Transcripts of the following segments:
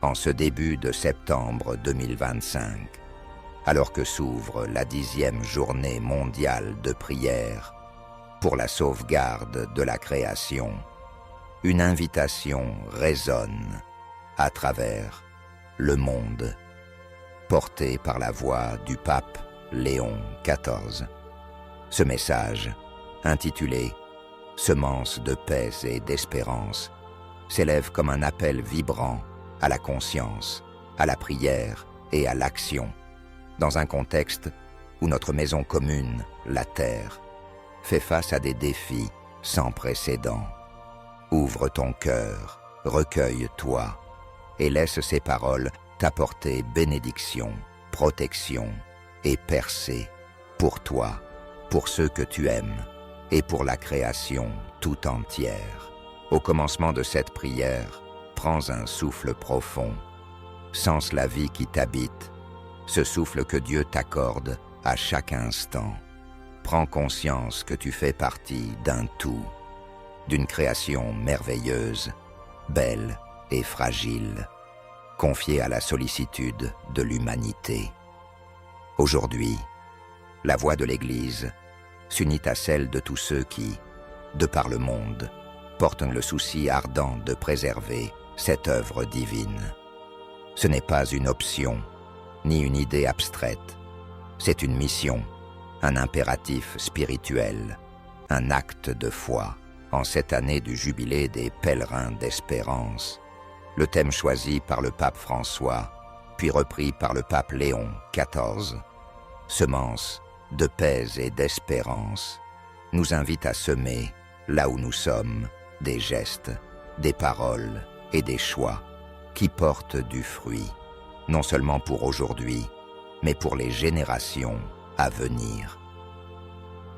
en ce début de septembre 2025, alors que s'ouvre la 10e journée mondiale de prière pour la sauvegarde de la création, une invitation résonne à travers le monde, portée par la voix du pape Léon XIV. Ce message, intitulé « Semence de paix et d'espérance », s'élève comme un appel vibrant à la conscience, à la prière et à l'action, dans un contexte où notre maison commune, la Terre, fait face à des défis sans précédent. Ouvre ton cœur, recueille-toi, et laisse ces paroles t'apporter bénédiction, protection et percée pour toi, pour ceux que tu aimes et pour la création tout entière. Au commencement de cette prière, prends un souffle profond. Sens la vie qui t'habite, ce souffle que Dieu t'accorde à chaque instant. Prends conscience que tu fais partie d'un tout, d'une création merveilleuse, belle et fragile, confiée à la sollicitude de l'humanité. Aujourd'hui, la voix de l'Église s'unit à celle de tous ceux qui, de par le monde, portent le souci ardent de préserver cette œuvre divine. Ce n'est pas une option, ni une idée abstraite. C'est une mission, un impératif spirituel, un acte de foi. En cette année du jubilé des pèlerins d'espérance, le thème choisi par le pape François, puis repris par le pape Léon XIV, semence de paix et d'espérance, nous invite à semer, là où nous sommes, des gestes, des paroles et des choix qui portent du fruit, non seulement pour aujourd'hui, mais pour les générations à venir.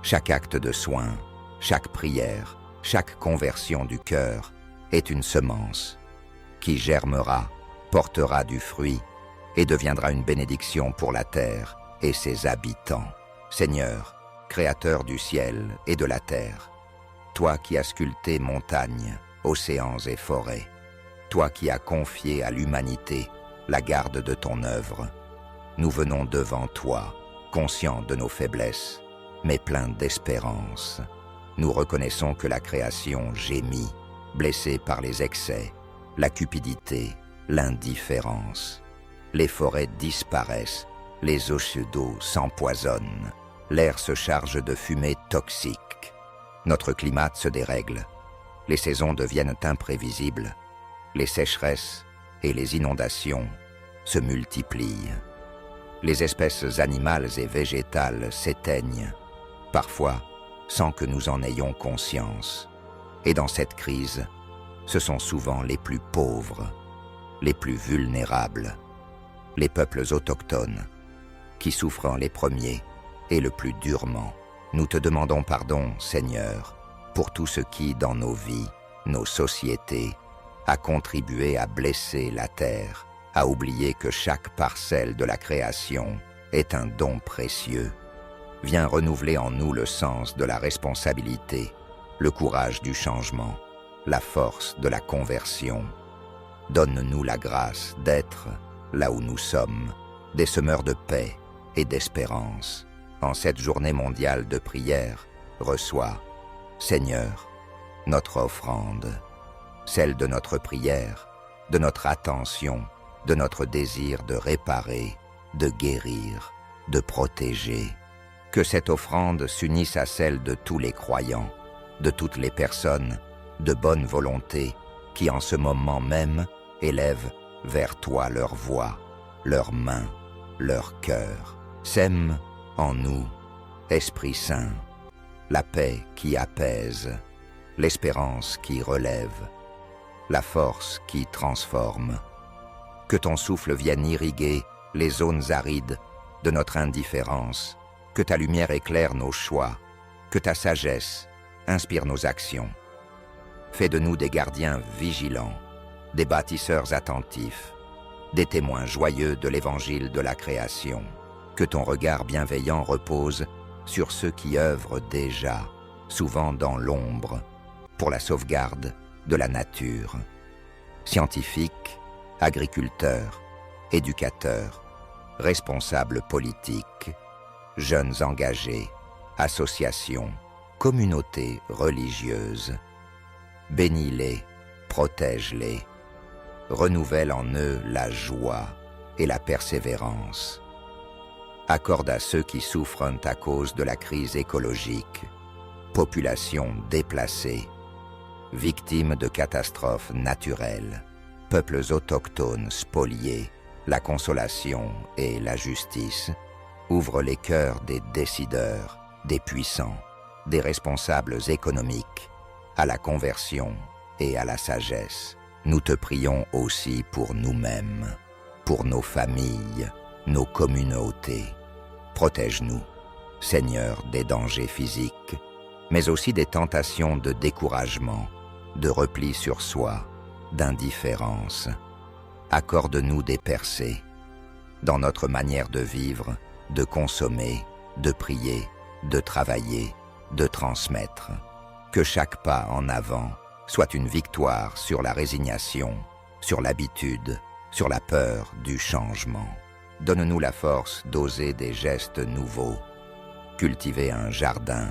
Chaque acte de soin, chaque prière, chaque conversion du cœur est une semence qui germera, portera du fruit et deviendra une bénédiction pour la terre et ses habitants. Seigneur, Créateur du ciel et de la terre, toi qui as sculpté montagnes, océans et forêts, toi qui as confié à l'humanité la garde de ton œuvre, nous venons devant toi, conscients de nos faiblesses, mais pleins d'espérance. Nous reconnaissons que la création gémit, blessée par les excès, la cupidité, l'indifférence. Les forêts disparaissent, les eaux d'eau s'empoisonnent, l'air se charge de fumée toxique. Notre climat se dérègle, les saisons deviennent imprévisibles, les sécheresses et les inondations se multiplient. Les espèces animales et végétales s'éteignent, parfois sans que nous en ayons conscience. Et dans cette crise, ce sont souvent les plus pauvres, les plus vulnérables, les peuples autochtones, qui souffrent les premiers et le plus durement. Nous te demandons pardon, Seigneur, pour tout ce qui, dans nos vies, nos sociétés, a contribué à blesser la terre, à oublier que chaque parcelle de la création est un don précieux. Viens renouveler en nous le sens de la responsabilité, le courage du changement, la force de la conversion. Donne-nous la grâce d'être, là où nous sommes, des semeurs de paix et d'espérance. En cette journée mondiale de prière, reçois, Seigneur, notre offrande, celle de notre prière, de notre attention, de notre désir de réparer, de guérir, de protéger. Que cette offrande s'unisse à celle de tous les croyants, de toutes les personnes de bonne volonté qui en ce moment même élèvent vers toi leur voix, leurs mains, leur cœur. Sème en nous, Esprit Saint, la paix qui apaise, l'espérance qui relève, la force qui transforme. Que ton souffle vienne irriguer les zones arides de notre indifférence, que ta lumière éclaire nos choix, que ta sagesse inspire nos actions. Fais de nous des gardiens vigilants, des bâtisseurs attentifs, des témoins joyeux de l'évangile de la création. Que ton regard bienveillant repose sur ceux qui œuvrent déjà, souvent dans l'ombre, pour la sauvegarde de la nature. Scientifiques, agriculteurs, éducateurs, responsables politiques, jeunes engagés, associations, communautés religieuses. Bénis-les, protège-les, renouvelle en eux la joie et la persévérance. Accorde à ceux qui souffrent à cause de la crise écologique, populations déplacées, victimes de catastrophes naturelles, peuples autochtones spoliés, la consolation et la justice. Ouvre les cœurs des décideurs, des puissants, des responsables économiques, à la conversion et à la sagesse. Nous te prions aussi pour nous-mêmes, pour nos familles, nos communautés. Protège-nous, Seigneur, des dangers physiques, mais aussi des tentations de découragement, de repli sur soi, d'indifférence. Accorde-nous des percées dans notre manière de vivre, de consommer, de prier, de travailler, de transmettre. Que chaque pas en avant soit une victoire sur la résignation, sur l'habitude, sur la peur du changement. Donne-nous la force d'oser des gestes nouveaux, cultiver un jardin,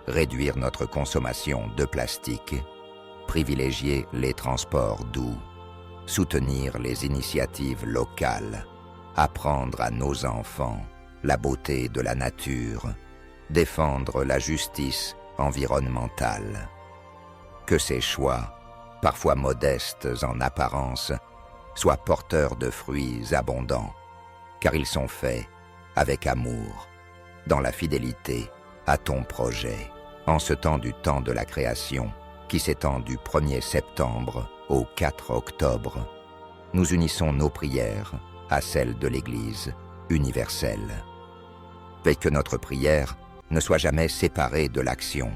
réduire notre consommation de plastique, privilégier les transports doux, soutenir les initiatives locales, apprendre à nos enfants la beauté de la nature, défendre la justice environnementale. Que ces choix, parfois modestes en apparence, soient porteurs de fruits abondants, car ils sont faits avec amour, dans la fidélité à ton projet. En ce temps du temps de la création, qui s'étend du 1er septembre au 4 octobre, nous unissons nos prières à celles de l'Église universelle. Fais que notre prière ne soit jamais séparée de l'action,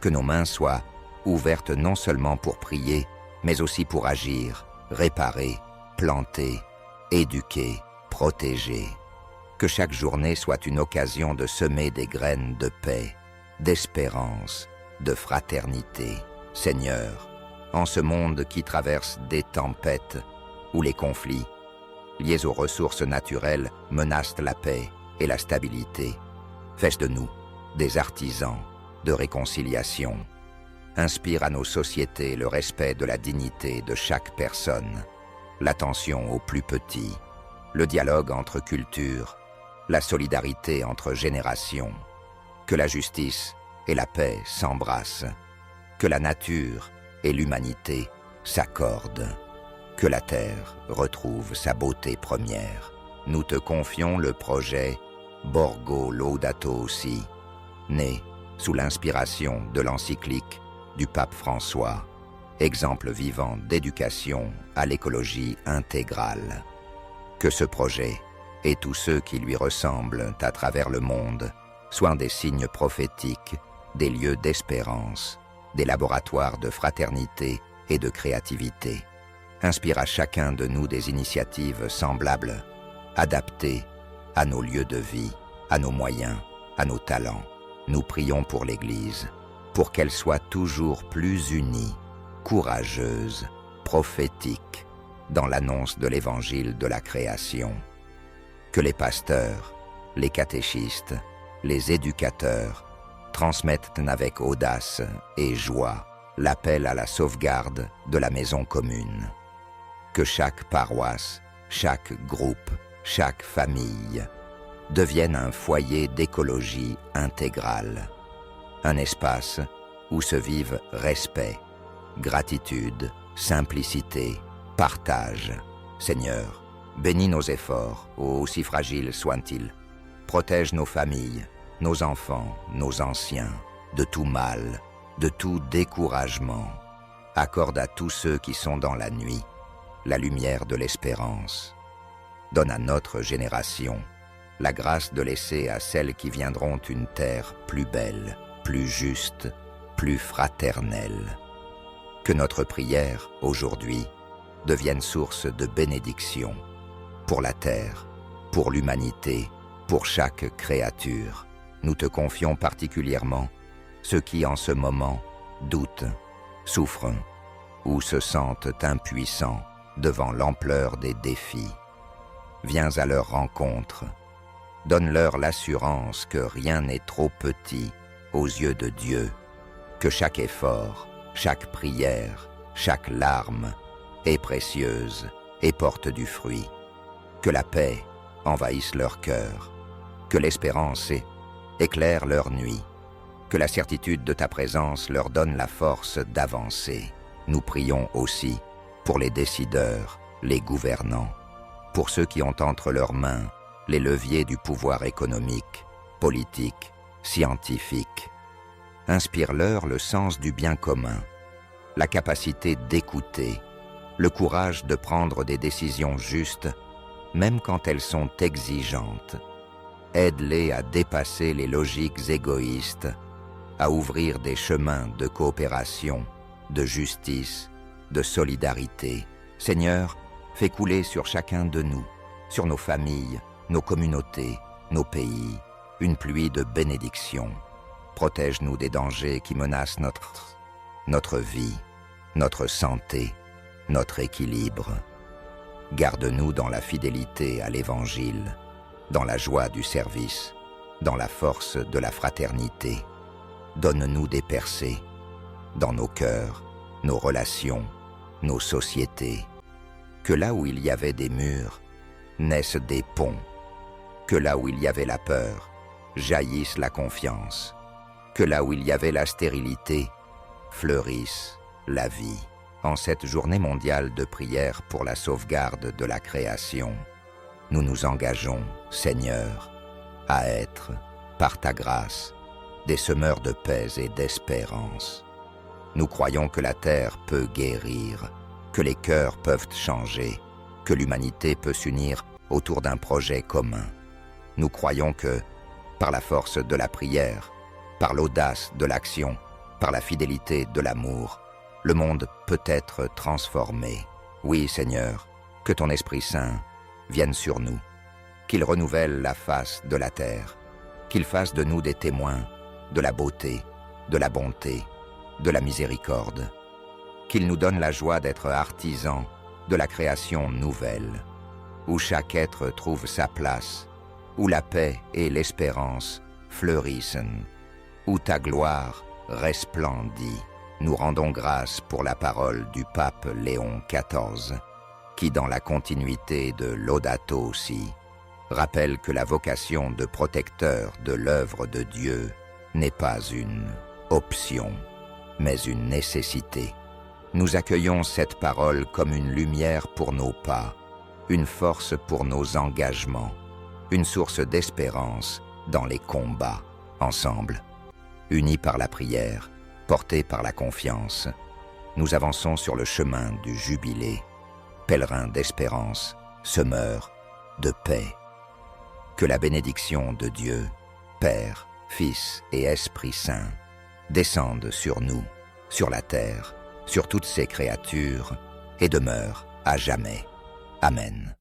que nos mains soient ouvertes non seulement pour prier, mais aussi pour agir, réparer, planter, éduquer, protéger. Que chaque journée soit une occasion de semer des graines de paix, d'espérance, de fraternité. Seigneur, en ce monde qui traverse des tempêtes, où les conflits, liés aux ressources naturelles, menacent la paix et la stabilité, fais de nous des artisans de réconciliation. Inspire à nos sociétés le respect de la dignité de chaque personne, l'attention aux plus petits, le dialogue entre cultures, la solidarité entre générations. Que la justice et la paix s'embrassent, que la nature et l'humanité s'accordent, que la terre retrouve sa beauté première. Nous te confions le projet Borgo Laudato Si, né sous l'inspiration de l'encyclique du pape François, exemple vivant d'éducation à l'écologie intégrale. Que ce projet et tous ceux qui lui ressemblent à travers le monde soient des signes prophétiques, des lieux d'espérance, des laboratoires de fraternité et de créativité. Inspire à chacun de nous des initiatives semblables, adaptées à nos lieux de vie, à nos moyens, à nos talents. Nous prions pour l'Église, pour qu'elle soit toujours plus unie, courageuse, prophétique, dans l'annonce de l'Évangile de la création. Que les pasteurs, les catéchistes, les éducateurs transmettent avec audace et joie l'appel à la sauvegarde de la maison commune. Que chaque paroisse, chaque groupe, chaque famille devienne un foyer d'écologie intégrale, un espace où se vivent respect, gratitude, simplicité, partage. Seigneur, bénis nos efforts, aussi fragiles soient-ils. Protège nos familles, nos enfants, nos anciens, de tout mal, de tout découragement. Accorde à tous ceux qui sont dans la nuit la lumière de l'espérance. Donne à notre génération la grâce de laisser à celles qui viendront une terre plus belle, plus juste, plus fraternelle. Que notre prière, aujourd'hui, devienne source de bénédiction pour la terre, pour l'humanité, pour chaque créature. Nous te confions particulièrement ceux qui, en ce moment, doutent, souffrent ou se sentent impuissants devant l'ampleur des défis. Viens à leur rencontre. Donne-leur l'assurance que rien n'est trop petit aux yeux de Dieu, que chaque effort, chaque prière, chaque larme est précieuse et porte du fruit, que la paix envahisse leur cœur, que l'espérance éclaire leur nuit, que la certitude de ta présence leur donne la force d'avancer. Nous prions aussi pour les décideurs, les gouvernants, pour ceux qui ont entre leurs mains les leviers du pouvoir économique, politique, scientifique. Inspire-leur le sens du bien commun, la capacité d'écouter, le courage de prendre des décisions justes, même quand elles sont exigeantes. Aide-les à dépasser les logiques égoïstes, à ouvrir des chemins de coopération, de justice, de solidarité. Seigneur, fais couler sur chacun de nous, sur nos familles, nos communautés, nos pays, une pluie de bénédictions. Protège-nous des dangers qui menacent notre vie, notre santé, notre équilibre. Garde-nous dans la fidélité à l'Évangile, dans la joie du service, dans la force de la fraternité. Donne-nous des percées dans nos cœurs, nos relations, nos sociétés. Que là où il y avait des murs, naissent des ponts. Que là où il y avait la peur, jaillisse la confiance. Que là où il y avait la stérilité, fleurisse la vie. En cette journée mondiale de prière pour la sauvegarde de la création, nous nous engageons, Seigneur, à être, par ta grâce, des semeurs de paix et d'espérance. Nous croyons que la terre peut guérir, que les cœurs peuvent changer, que l'humanité peut s'unir autour d'un projet commun. Nous croyons que, par la force de la prière, par l'audace de l'action, par la fidélité de l'amour, le monde peut être transformé. Oui, Seigneur, que ton Esprit Saint vienne sur nous, qu'il renouvelle la face de la terre, qu'il fasse de nous des témoins de la beauté, de la bonté, de la miséricorde, qu'il nous donne la joie d'être artisans de la création nouvelle, où chaque être trouve sa place, où la paix et l'espérance fleurissent, où ta gloire resplendit. Nous rendons grâce pour la parole du pape Léon XIV, qui, dans la continuité de Laudato Si, rappelle que la vocation de protecteur de l'œuvre de Dieu n'est pas une option, mais une nécessité. Nous accueillons cette parole comme une lumière pour nos pas, une force pour nos engagements, une source d'espérance dans les combats. Ensemble, unis par la prière, portés par la confiance, nous avançons sur le chemin du jubilé, pèlerins d'espérance, semeurs de paix. Que la bénédiction de Dieu, Père, Fils et Esprit Saint, descende sur nous, sur la terre, sur toutes ses créatures, et demeure à jamais. Amen.